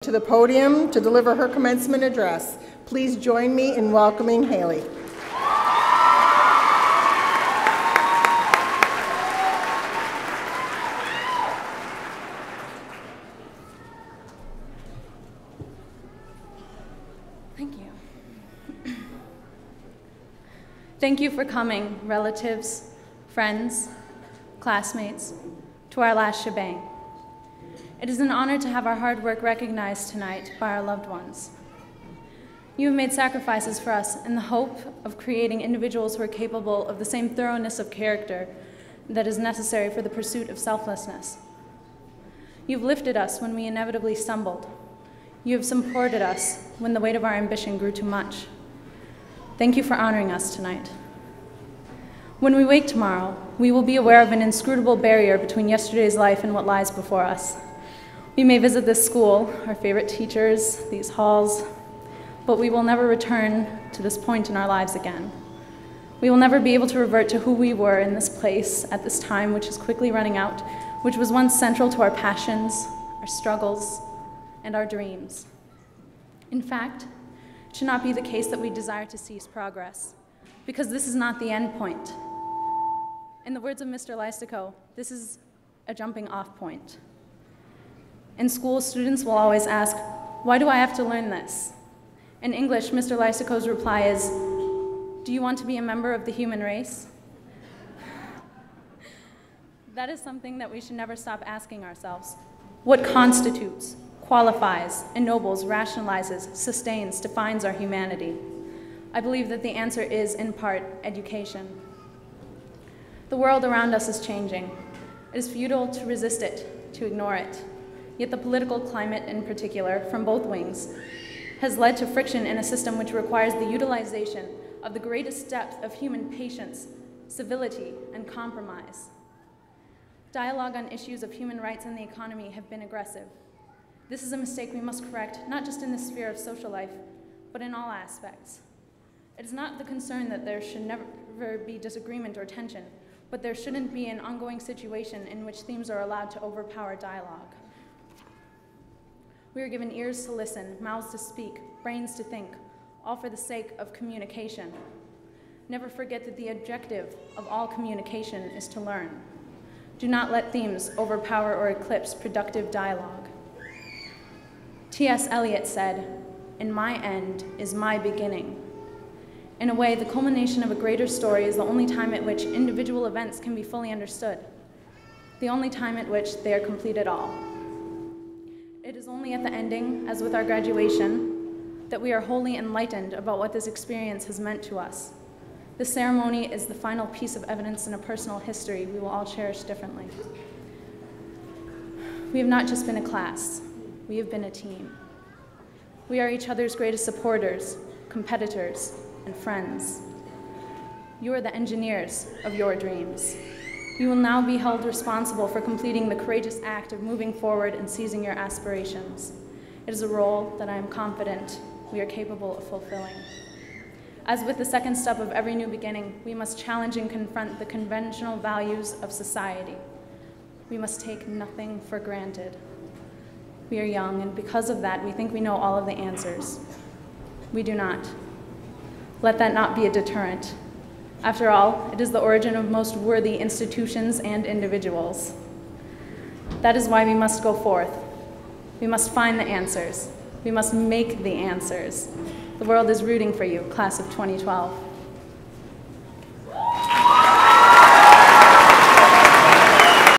To the podium to deliver her commencement address. Please join me in welcoming Haleigh. Thank you. Thank you for coming, relatives, friends, classmates, to our last shebang. It is an honor to have our hard work recognized tonight by our loved ones. You have made sacrifices for us in the hope of creating individuals who are capable of the same thoroughness of character that is necessary for the pursuit of selflessness. You've lifted us when we inevitably stumbled. You have supported us when the weight of our ambition grew too much. Thank you for honoring us tonight. When we wake tomorrow, we will be aware of an inscrutable barrier between yesterday's life and what lies before us. We may visit this school, our favorite teachers, these halls, but we will never return to this point in our lives again. We will never be able to revert to who we were in this place at this time, which is quickly running out, which was once central to our passions, our struggles, and our dreams. In fact, it should not be the case that we desire to cease progress, because this is not the end point. In the words of Mr. Lystico, this is a jumping off point. In school, students will always ask, why do I have to learn this? In English, Mr. Lystico's reply is, do you want to be a member of the human race? That is something that we should never stop asking ourselves. What constitutes, qualifies, ennobles, rationalizes, sustains, defines our humanity? I believe that the answer is, in part, education. The world around us is changing. It is futile to resist it, to ignore it. Yet the political climate in particular, from both wings, has led to friction in a system which requires the utilization of the greatest depth of human patience, civility, and compromise. Dialogue on issues of human rights and the economy have been aggressive. This is a mistake we must correct, not just in the sphere of social life, but in all aspects. It is not the concern that there should never be disagreement or tension, but there shouldn't be an ongoing situation in which themes are allowed to overpower dialogue. We are given ears to listen, mouths to speak, brains to think, all for the sake of communication. Never forget that the objective of all communication is to learn. Do not let themes overpower or eclipse productive dialogue. T.S. Eliot said, "In my end is my beginning." In a way, the culmination of a greater story is the only time at which individual events can be fully understood, the only time at which they are complete at all. It is only at the ending, as with our graduation, that we are wholly enlightened about what this experience has meant to us. This ceremony is the final piece of evidence in a personal history we will all cherish differently. We have not just been a class, we have been a team. We are each other's greatest supporters, competitors, and friends. You are the engineers of your dreams. You will now be held responsible for completing the courageous act of moving forward and seizing your aspirations. It is a role that I am confident we are capable of fulfilling. As with the second step of every new beginning, we must challenge and confront the conventional values of society. We must take nothing for granted. We are young, and because of that, we think we know all of the answers. We do not. Let that not be a deterrent. After all, it is the origin of most worthy institutions and individuals. That is why we must go forth. We must find the answers. We must make the answers. The world is rooting for you, class of 2012.